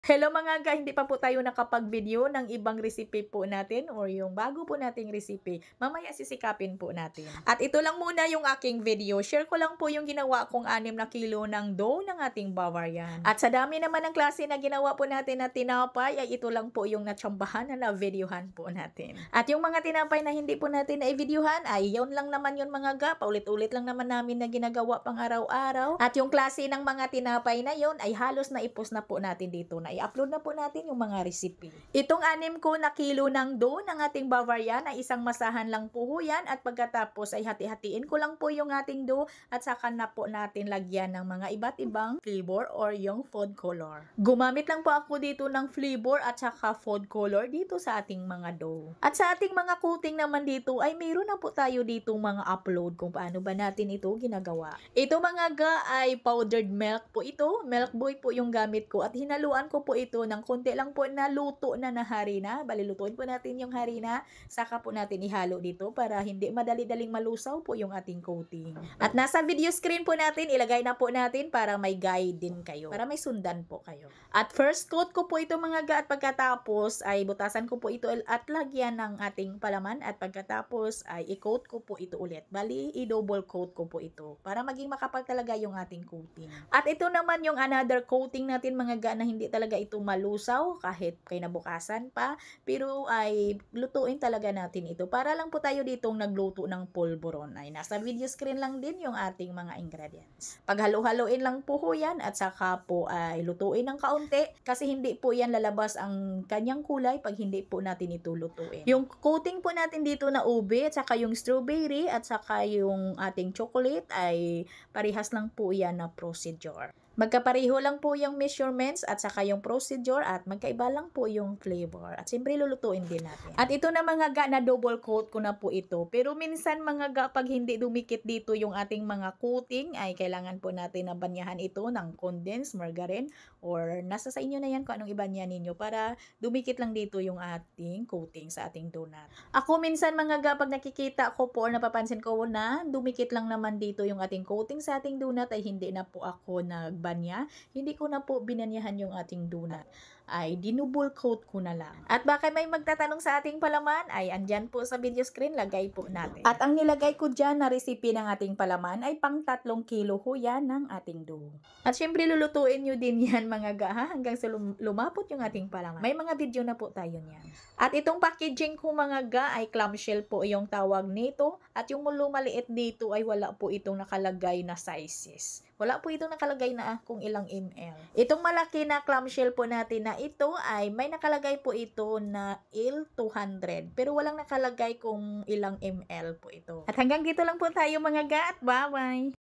Hello mga ga, hindi pa po tayo nakapag-video ng ibang recipe po natin or yung bago po nating recipe. Mamaya sisikapin po natin. At ito lang muna yung aking video. Share ko lang po yung ginawa kong 6 na kilo ng dough ng ating Bavarian. At sa dami naman ng klase na ginawa po natin na tinapay, ay ito lang po yung natsambahan na na-videohan po natin. At yung mga tinapay na hindi po natin na-videohan, ay yun lang naman yun mga ga. Paulit-ulit lang naman namin na ginagawa pang araw-araw. At yung klase ng mga tinapay na yun, ay halos na i-post na po natin dito na i-upload na po natin yung mga recipe. Itong 6 ko na kilo ng dough ng ating Bavarian ay isang masahan lang po yan at pagkatapos ay hati-hatiin ko lang po yung ating dough at saka na po natin lagyan ng mga iba't ibang flavor or yung food color. Gumamit lang po ako dito ng flavor at saka food color dito sa ating mga dough. At sa ating mga coating naman dito ay mayroon na po tayo dito mga upload kung paano ba natin ito ginagawa. Ito mga ga ay powdered milk po ito. Milk boy po yung gamit ko at hinaluan ko po ito ng konti lang po na luto na harina. Bali, lutuin po natin yung harina. Saka po natin ihalo dito para hindi madali-daling malusaw po yung ating coating. At nasa video screen po natin, ilagay na po natin para may guide din kayo. Para may sundan po kayo. At first coat ko po ito mga ga at pagkatapos ay butasan ko po ito at lagyan ng ating palaman at pagkatapos ay i-coat ko po ito ulit. Bali, i-double coat ko po ito para maging makapal talaga yung ating coating. At ito naman yung another coating natin mga ga na hindi talaga ito malusaw kahit kinabukasan pa, pero ay lutuin talaga natin ito para lang po tayo ditong nagluto ng polvoron. Ay nasa video screen lang din yung ating mga ingredients. Paghalo-haloin lang po yan at saka po ay lutuin ng kaunti kasi hindi po yan lalabas ang kanyang kulay pag hindi po natin ito lutuin. Yung coating po natin dito na ube at saka yung strawberry at saka yung ating chocolate ay parehas lang po yan na procedure. Magkapareho lang po yung measurements at saka yung procedure at magkaiba lang po yung flavor. At siyempre lulutuin din natin. At ito na mga ga na double coat ko na po ito. Pero minsan mga ga pag hindi dumikit dito yung ating mga coating ay kailangan po natin na banyahan ito ng condensed margarine or nasa sa inyo na yan kung anong ibanyan ninyo para dumikit lang dito yung ating coating sa ating donut. Ako minsan mga ga pag nakikita ko po or napapansin ko na dumikit lang naman dito yung ating coating sa ating donut ay hindi na po ako nagbanya. Hindi ko na po binanyahan yung ating donut. Ay dinouble coat ko na lang. At baka may magtatanong sa ating palaman ay andyan po sa video screen, lagay po natin. At ang nilagay ko dyan na recipe ng ating palaman ay pang 3 kilo ho yan ng ating dough. At syempre lulutuin nyo din yan mga ga hanggang sa lumapot yung ating palaman. May mga video na po tayo niyan. At itong packaging ko mga ga ay clamshell po yung tawag nito. At yung lumaliit dito ay wala po itong nakalagay na sizes. Wala po itong nakalagay na kung ilang ml. Itong malaki na clamshell po natin na ito ay may nakalagay po ito na L200. Pero walang nakalagay kung ilang ml po ito. At hanggang dito lang po tayo mga ga at bye-bye!